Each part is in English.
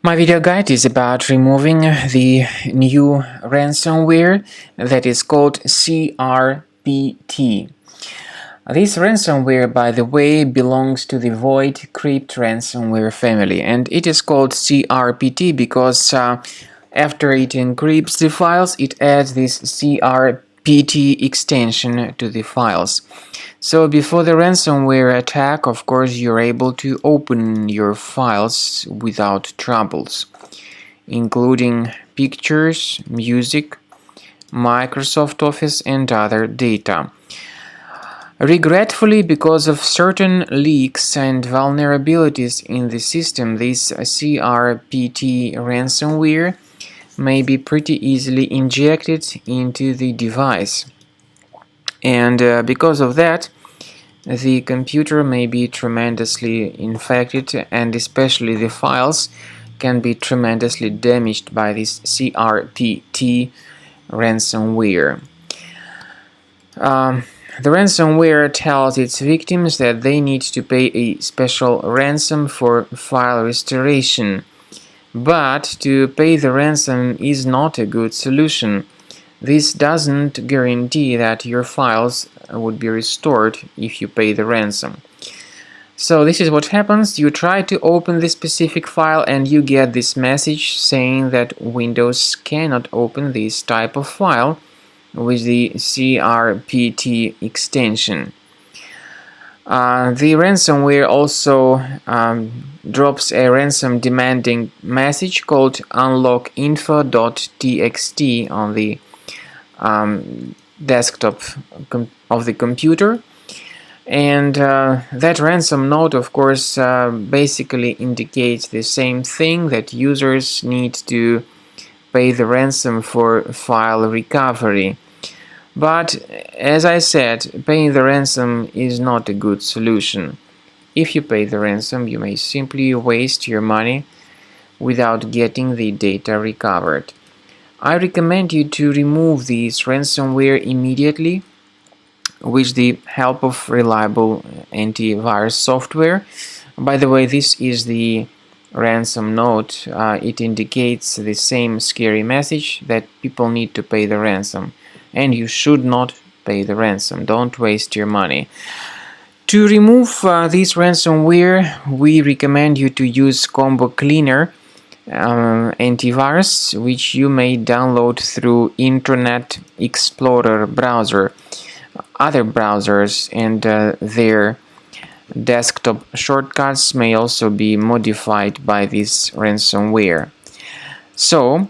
My video guide is about removing the new ransomware that is called CRPT. This ransomware, by the way, belongs to the decrypt ransomware family, and it is called CRPT because after it encrypts the files, it adds this CRPT extension to the files. So before the ransomware attack, of course, you're able to open your files without troubles, including pictures, music, Microsoft Office, and other data. Regretfully, because of certain leaks and vulnerabilities in the system, this CRPT ransomware may be pretty easily injected into the device. And because of that, the computer may be tremendously infected, and especially the files can be tremendously damaged by this CRPT ransomware. The ransomware tells its victims that they need to pay a special ransom for file restoration. But to pay the ransom is not a good solution. This doesn't guarantee that your files would be restored if you pay the ransom. So this is what happens. You try to open this specific file and you get this message saying that Windows cannot open this type of file with the CRPT extension. The ransomware also drops a ransom demanding message called unlockinfo.txt on the desktop of the computer, and that ransom note, of course, basically indicates the same thing, that users need to pay the ransom for file recovery. But as I said, paying the ransom is not a good solution. If you pay the ransom, you may simply waste your money without getting the data recovered. I recommend you to remove this ransomware immediately with the help of reliable antivirus software. By the way, this is the ransom note. It indicates the same scary message that people need to pay the ransom, and you should not pay the ransom. Don't waste your money. To remove this ransomware, we recommend you to use Combo Cleaner antivirus, which you may download through Internet Explorer browser. Other browsers and their desktop shortcuts may also be modified by this ransomware. So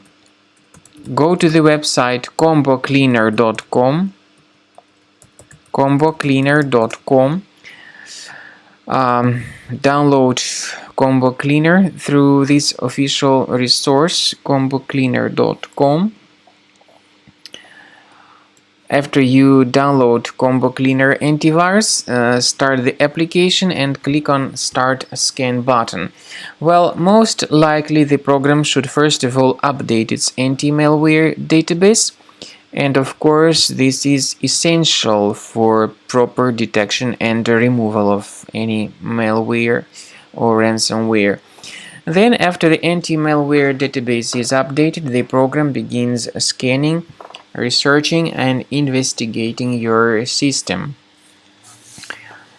go to the website combocleaner.com, download Combo Cleaner through this official resource, combocleaner.com. After you download Combo Cleaner antivirus, start the application and click on Start Scan button. Well, most likely the program should first of all update its anti-malware database, and of course this is essential for proper detection and removal of any malware or ransomware. Then, after the anti-malware database is updated, the program begins scanning, researching, and investigating your system.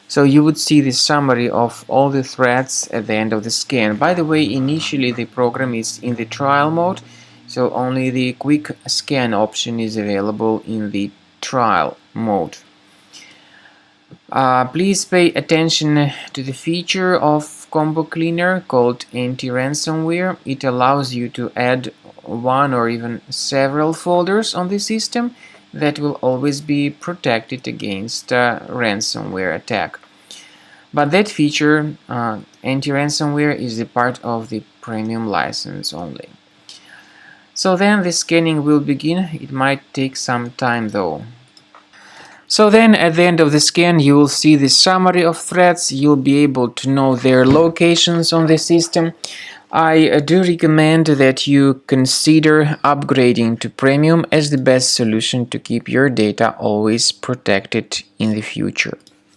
So you would see the summary of all the threats at the end of the scan. By the way, initially the program is in the trial mode, so only the quick scan option is available in the trial mode. Please pay attention to the feature of Combo Cleaner called anti-ransomware. It allows you to add one or even several folders on the system that will always be protected against ransomware attack. But that feature, anti-ransomware, is the part of the premium license only. So then the scanning will begin. It might take some time though. So then at the end of the scan you will see the summary of threats. You'll be able to know their locations on the system. I do recommend that you consider upgrading to premium as the best solution to keep your data always protected in the future.